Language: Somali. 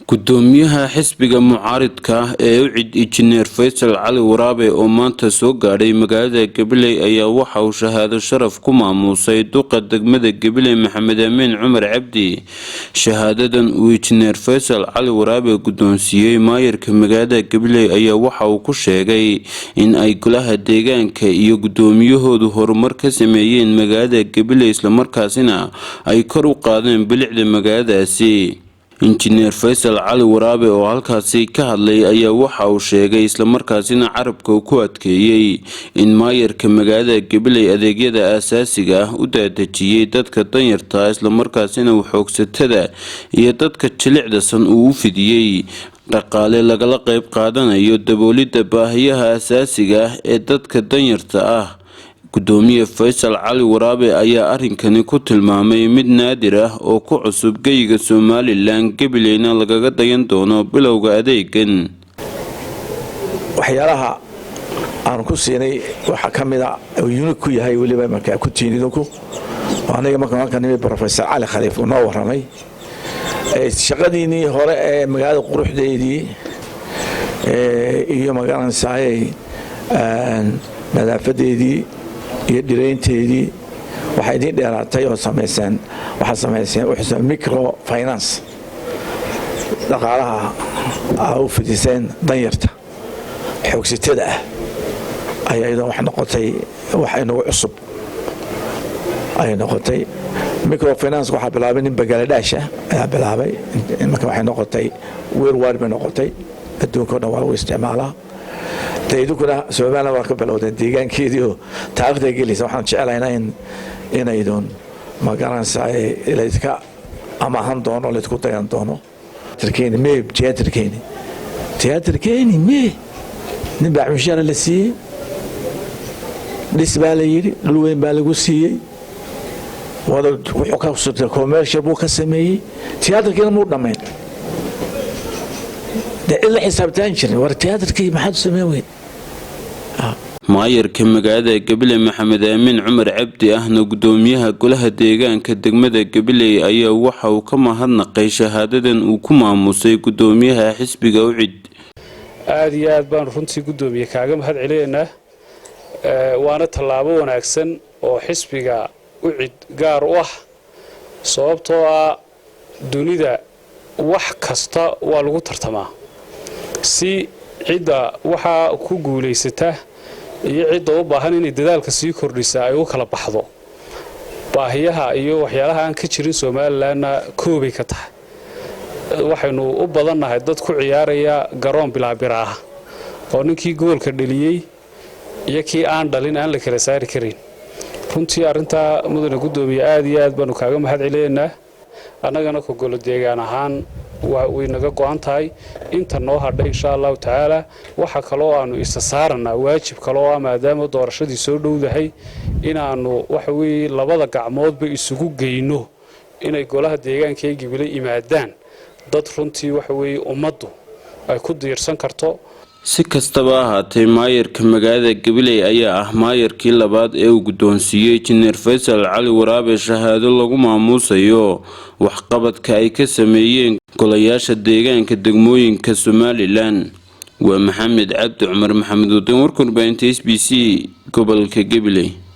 gudoomiyaha xisbiga mucaaridka ah ee UCID Injineer Faysal Cali Waraabe oo maanta soo gaadhay magaalada Gabiley ayaa waxa uu shahaado sharaf ku maamusay duqa degmada Gabiley Maxamed Amiin Cumar Cabdi. Shahaadadan uu Injineer Faysal Cali Waraabe gudoonsiiyay maayarka magaalada Gabiley ayaa waxa uu ku sheegay in ay golaha deegaanka iyo gudoomiyahoodu horumar ka sameeyeen magaalada Gabiley isla markaasina ay kor u qaadeen bilicda magaaladaasi. Injineer Faysal Cali Waraabe oo halkaasi ka hadlay ayaa waxa uu sheegay isla markaasina carabka ku adkeeyay in maayarka magaalada Gabiley adeegyada aasaasiga ah u daadajiyay dadka danyarta isla markaasina uu xoogsatada iyo dadka jilicdasan uu u fidiyay dhaqaale lagala qayb qaadanayo daboolida baahiyaha aasaasiga ah ee dadka danyarta ah. gudoomiye Faysal Cali Waraabe ayaa arrinkani ku tilmaamay mid naadir ah oo ku cusub geyga Somaliland Gabileyna lagaga dayan doono bilowga adeegan. waxyaalaha aan ku siinay waxa kamid ah unique ku yahay waliba marka ku tiinidku aniga markaan nimay Professor Ali Khaliif oo noo waramay shaqadiini hore ee magaalada quruxdeedii iyo magaalada saayay nadaafadeedii iyo dhireynteedii waxa idin dheeraatay oo sameeysan micro finance dhaqaalaha u fidiseen danyarta xoogsitada ah ayay wax noqotay wax inagu cusub ay noqotay micro finance waxa bilaabay in Bangladesh ayaa bilaabay marka waxay noqotay worldwide bay noqotay adduunka dhan waa u isticmaalaa taydukuna Soomaaliya waa ka bilowday deegaankeedii taariikhda gelisay waxaan jecelahay in ay doon magaranaysaa ilayska ama han doono la isku dayan doono tirkeeni me teatrkeeni me nin baa mishara la siiyay dhisbaa la yiri dhul weyn baa lagu siiyay wada wuxuu ka soo commercial buu ka sameeyay teatrkeena muu dhameen إلا حساب تانشر ورتياتر كي ما حد سماوين. maayarka magaalada Gabiley Maxamed Amiin Cumar Cabdi ahna gudoomiyaha golaha deegaanka degmada Gabiley ayaa waxa uu ka mahadnaqay shahaadadan uu ku maamusay gudoomiyaha xisbiga UCID. aad iyo aad baan runtii gudoomiye kaaga mahad celeynaa waana tallaabo wanaagsan oo xisbiga UCID gaar u ah sababtoo ah dunida wax kasta waa lagu tartamaa si cida waxa ku guuleysata iyo cid u baahan in dadaalka sii kordhisa ay u kala baxdo baahiyaha iyo waxyaalaha aan ka jirin Soomaaliland koobay ka tahay waxaynu u badanahay dad ku ciyaaraya garoon bilaabira ah oo ninkii goolka dhaliyay iyo kii aan dhalin aan la kala saari karin runtii arinta mudane gudoomiye aad iyo aad baan kaaga mahad celeynaa annagana ku golo deegaan ahaan way naga go'an tahay inta noo hadhay insha Allah taala waxa kale oo aanu isa saarnaa waajib kale oo maadaama doorashadii soo dhowdahay inaanu waxa weey labada gacmoodba isugu geyno inay golaha deegaanka ee Gabiley imaadaan dad runtii waxa weey ummaddu ay ku diirsan karto. si kastaba ahaatee maayarka magaalada Gabiley ayaa ah maayarkii labaad ee uu gudoonsiiyay Injineer Faysal Cali Waraabe shahaado lagu maamusayo waxqabadka ay ka sameeyeen golayaasha deegaanka degmooyinka Somaliland. waa Maxamed Cabdi Cumar Maxamed oo warkan SBC gobolka Gabiley.